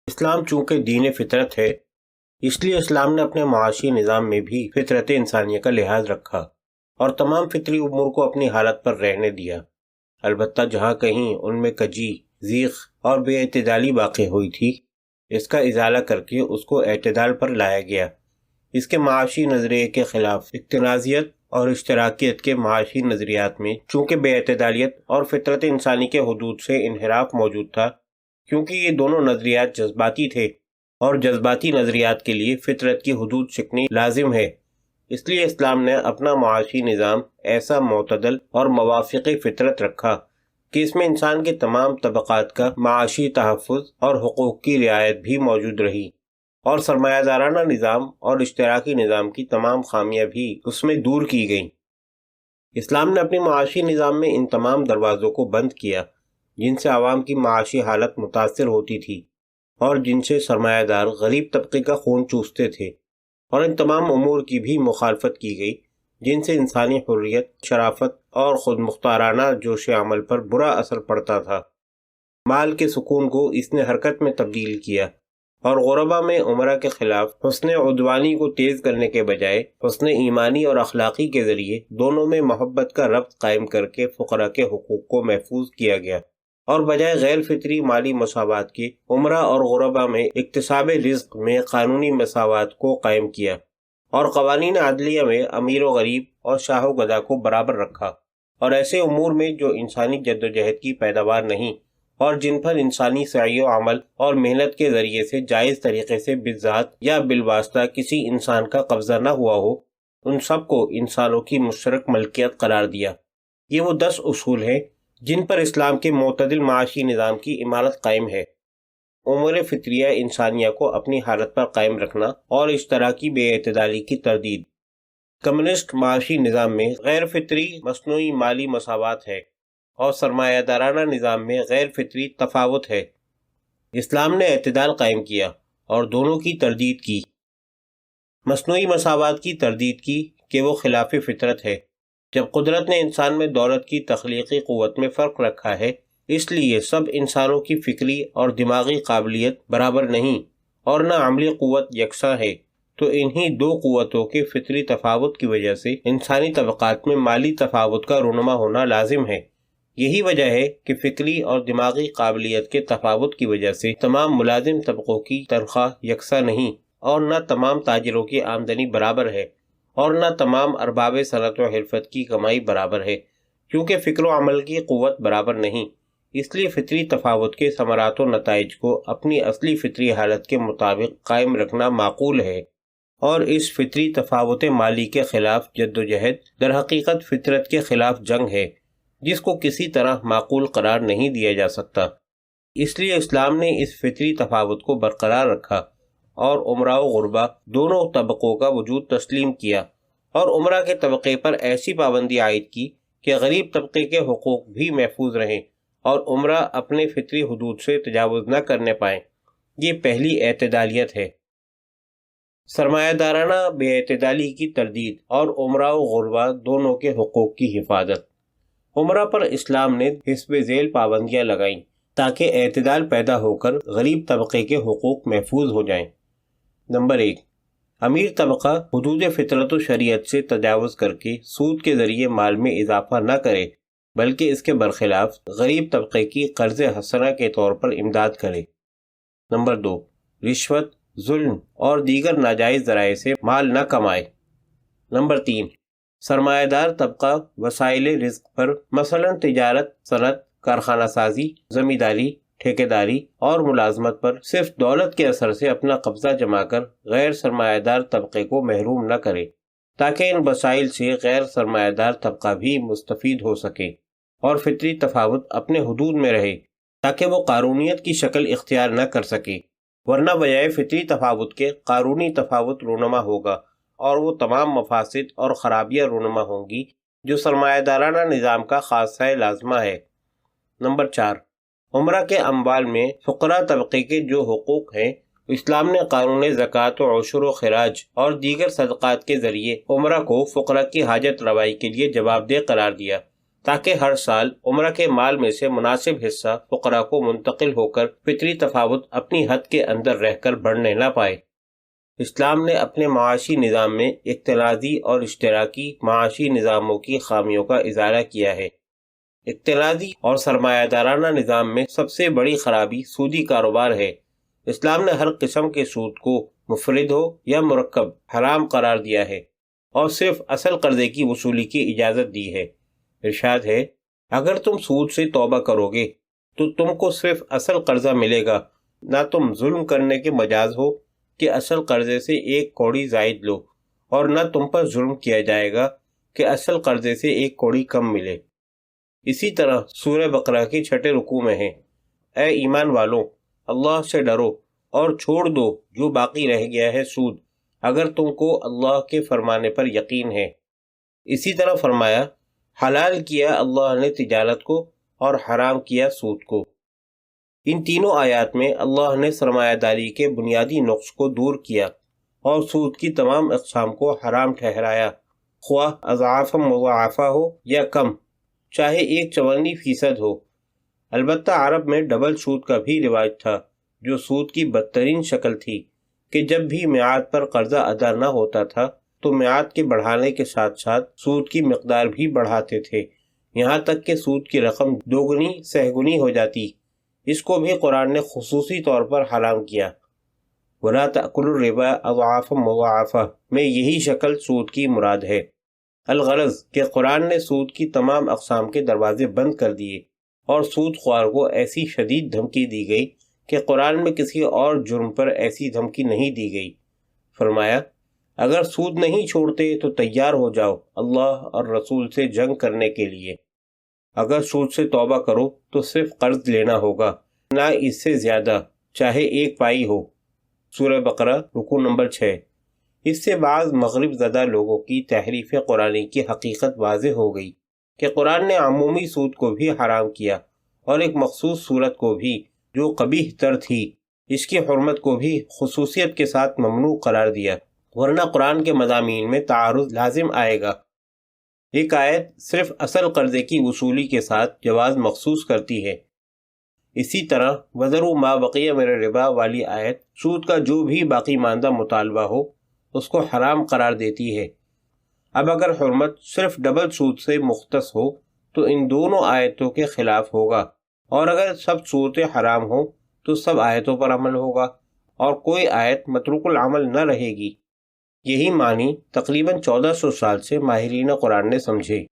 اسلام چونکہ دین فطرت ہے، اس لیے اسلام نے اپنے معاشی نظام میں بھی فطرت انسانیہ کا لحاظ رکھا اور تمام فطری امور کو اپنی حالت پر رہنے دیا۔ البتہ جہاں کہیں ان میں کجی، ضیق اور بے اعتدالی واقع ہوئی تھی، اس کا ازالہ کر کے اس کو اعتدال پر لایا گیا۔ اس کے معاشی نظریے کے خلاف اکتنازیت اور اشتراکیت کے معاشی نظریات میں چونکہ بے اعتدالیت اور فطرت انسانی کے حدود سے انحراف موجود تھا، کیونکہ یہ دونوں نظریات جذباتی تھے اور جذباتی نظریات کے لیے فطرت کی حدود شکنی لازم ہے، اس لیے اسلام نے اپنا معاشی نظام ایسا معتدل اور موافق فطرت رکھا کہ اس میں انسان کے تمام طبقات کا معاشی تحفظ اور حقوق کی رعایت بھی موجود رہی، اور سرمایہ دارانہ نظام اور اشتراکی نظام کی تمام خامیاں بھی اس میں دور کی گئیں۔ اسلام نے اپنے معاشی نظام میں ان تمام دروازوں کو بند کیا جن سے عوام کی معاشی حالت متاثر ہوتی تھی اور جن سے سرمایہ دار غریب طبقے کا خون چوستے تھے، اور ان تمام امور کی بھی مخالفت کی گئی جن سے انسانی حریت، شرافت اور خود مختارانہ جوش عمل پر برا اثر پڑتا تھا۔ مال کے سکون کو اس نے حرکت میں تبدیل کیا اور غربا میں عمرہ کے خلاف حسن عدوانی کو تیز کرنے کے بجائے حسن ایمانی اور اخلاقی کے ذریعے دونوں میں محبت کا ربط قائم کر کے فقراء کے حقوق کو محفوظ کیا گیا، اور بجائے غیر فطری مالی مساوات کے عمرہ اور غربا میں اکتساب رزق میں قانونی مساوات کو قائم کیا، اور قوانین عدلیہ میں امیر و غریب اور شاہ و گدا کو برابر رکھا، اور ایسے امور میں جو انسانی جدوجہد کی پیداوار نہیں اور جن پر انسانی سعی و عمل اور محنت کے ذریعے سے جائز طریقے سے بالذات یا بالواسطہ کسی انسان کا قبضہ نہ ہوا ہو، ان سب کو انسانوں کی مشترک ملکیت قرار دیا۔ یہ وہ 10 اصول ہیں جن پر اسلام کے معتدل معاشی نظام کی عمارت قائم ہے۔ امور فطریہ انسانیہ کو اپنی حالت پر قائم رکھنا اور اشتراکی بے اعتدالی کی تردید۔ کمیونسٹ معاشی نظام میں غیر فطری مصنوعی مالی مساوات ہے اور سرمایہ دارانہ نظام میں غیر فطری تفاوت ہے۔ اسلام نے اعتدال قائم کیا اور دونوں کی تردید کی۔ مصنوعی مساوات کی تردید کی کہ وہ خلاف فطرت ہے۔ جب قدرت نے انسان میں دولت کی تخلیقی قوت میں فرق رکھا ہے، اس لیے سب انسانوں کی فکری اور دماغی قابلیت برابر نہیں اور نہ عملی قوت یکساں ہے، تو انہی 2 قوتوں کے فطری تفاوت کی وجہ سے انسانی طبقات میں مالی تفاوت کا رونما ہونا لازم ہے۔ یہی وجہ ہے کہ فکری اور دماغی قابلیت کے تفاوت کی وجہ سے تمام ملازم طبقوں کی تنخواہ یکساں نہیں، اور نہ تمام تاجروں کی آمدنی برابر ہے، اور نہ تمام ارباب صنعت و حرفت کی کمائی برابر ہے، کیونکہ فکر و عمل کی قوت برابر نہیں۔ اس لیے فطری تفاوت کے ثمرات و نتائج کو اپنی اصلی فطری حالت کے مطابق قائم رکھنا معقول ہے، اور اس فطری تفاوت مالی کے خلاف جدوجہد در حقیقت فطرت کے خلاف جنگ ہے، جس کو کسی طرح معقول قرار نہیں دیا جا سکتا۔ اس لیے اسلام نے اس فطری تفاوت کو برقرار رکھا اور عمرہ و غربا دونوں طبقوں کا وجود تسلیم کیا، اور عمرہ کے طبقے پر ایسی پابندی عائد کی کہ غریب طبقے کے حقوق بھی محفوظ رہیں اور عمرہ اپنے فطری حدود سے تجاوز نہ کرنے پائیں۔ یہ پہلی اعتدالیت ہے۔ سرمایہ دارانہ بے اعتدالی کی تردید اور عمرہ و غربا دونوں کے حقوق کی حفاظت۔ عمرہ پر اسلام نے حسب ذیل پابندیاں لگائیں تاکہ اعتدال پیدا ہو کر غریب طبقے کے حقوق محفوظ ہو جائیں۔ نمبر 1، امیر طبقہ حدود فطرت و شریعت سے تجاوز کر کے سود کے ذریعے مال میں اضافہ نہ کرے، بلکہ اس کے برخلاف غریب طبقے کی قرض حسنہ کے طور پر امداد کرے۔ نمبر 2، رشوت، ظلم اور دیگر ناجائز ذرائع سے مال نہ کمائے۔ نمبر 3، سرمایہ دار طبقہ وسائل رزق پر مثلا تجارت، صنعت، کارخانہ سازی، زمینداری، ٹھیکیداری اور ملازمت پر صرف دولت کے اثر سے اپنا قبضہ جما کر غیر سرمایہ دار طبقے کو محروم نہ کرے، تاکہ ان وسائل سے غیر سرمایہ دار طبقہ بھی مستفید ہو سکے اور فطری تفاوت اپنے حدود میں رہے، تاکہ وہ قارونیت کی شکل اختیار نہ کر سکے، ورنہ بجائے فطری تفاوت کے قارونی تفاوت رونما ہوگا، اور وہ تمام مفاسد اور خرابیاں رونما ہوں گی جو سرمایہ دارانہ نظام کا خاصہ لازمہ ہے۔ نمبر 4، عمرہ کے اموال میں فقراء طبقے کے جو حقوق ہیں، اسلام نے قانون زکوٰۃ و عشر و خراج اور دیگر صدقات کے ذریعے عمرہ کو فقراء کی حاجت روائی کے لیے جواب دہ قرار دیا، تاکہ ہر سال عمرہ کے مال میں سے مناسب حصہ فقراء کو منتقل ہو کر فطری تفاوت اپنی حد کے اندر رہ کر بڑھنے نہ پائے۔ اسلام نے اپنے معاشی نظام میں اختلاطی اور اشتراکی معاشی نظاموں کی خامیوں کا ازالہ کیا ہے۔ اختلاطی اور سرمایہ دارانہ نظام میں سب سے بڑی خرابی سودی کاروبار ہے۔ اسلام نے ہر قسم کے سود کو مفرد ہو یا مرکب حرام قرار دیا ہے اور صرف اصل قرضے کی وصولی کی اجازت دی ہے۔ ارشاد ہے، اگر تم سود سے توبہ کرو گے تو تم کو صرف اصل قرضہ ملے گا، نہ تم ظلم کرنے کے مجاز ہو کہ اصل قرضے سے 1 کوڑی زائد لو، اور نہ تم پر ظلم کیا جائے گا کہ اصل قرضے سے 1 کوڑی کم ملے۔ اسی طرح سورہ بقرہ کے 6 رکوع میں ہے، اے ایمان والوں، اللہ سے ڈرو اور چھوڑ دو جو باقی رہ گیا ہے سود، اگر تم کو اللہ کے فرمانے پر یقین ہے۔ اسی طرح فرمایا، حلال کیا اللہ نے تجارت کو اور حرام کیا سود کو۔ ان تینوں آیات میں اللہ نے سرمایہ داری کے بنیادی نقص کو دور کیا اور سود کی تمام اقسام کو حرام ٹھہرایا، خواہ اضعاف مضاعفہ ہو یا کم، چاہے 1/54 ہو۔ البتہ عرب میں ڈبل سود کا بھی رواج تھا، جو سود کی بدترین شکل تھی کہ جب بھی میعاد پر قرضہ ادا نہ ہوتا تھا تو میعاد کے بڑھانے کے ساتھ ساتھ سود کی مقدار بھی بڑھاتے تھے، یہاں تک کہ سود کی رقم 2 سہ ہو جاتی۔ اس کو بھی قرآن نے خصوصی طور پر حرام کیا۔ وَلَا تَأْكُلُوا الرِّبَا أَضْعَافًا مُضَاعَفَةً میں یہی شکل سود کی مراد ہے۔ الغرض کہ قرآن نے سود کی تمام اقسام کے دروازے بند کر دیے اور سود خوار کو ایسی شدید دھمکی دی گئی کہ قرآن میں کسی اور جرم پر ایسی دھمکی نہیں دی گئی۔ فرمایا، اگر سود نہیں چھوڑتے تو تیار ہو جاؤ اللہ اور رسول سے جنگ کرنے کے لیے۔ اگر سود سے توبہ کرو تو صرف قرض لینا ہوگا، نہ اس سے زیادہ، چاہے 1 پائی ہو۔ سورہ بقرہ رکوع نمبر 6۔ اس سے بعض مغرب زدہ لوگوں کی تحریف قرآنی کی حقیقت واضح ہو گئی کہ قرآن نے عمومی سود کو بھی حرام کیا اور ایک مخصوص صورت کو بھی جو قبیح تر تھی، اس کی حرمت کو بھی خصوصیت کے ساتھ ممنوع قرار دیا، ورنہ قرآن کے مضامین میں تعارض لازم آئے گا۔ ایک آیت صرف اصل قرضے کی وصولی کے ساتھ جواز مخصوص کرتی ہے، اسی طرح وَذَرُوا مَا بَقِيَ مِنَ الرِّبَا والی آیت سود کا جو بھی باقی ماندہ مطالبہ ہو اس کو حرام قرار دیتی ہے۔ اب اگر حرمت صرف ڈبل سود سے مختص ہو تو ان دونوں آیتوں کے خلاف ہوگا، اور اگر سب صورتیں حرام ہوں تو سب آیتوں پر عمل ہوگا اور کوئی آیت متروک العمل نہ رہے گی۔ یہی معنی تقریباً 1400 سال سے ماہرین قرآن نے سمجھے۔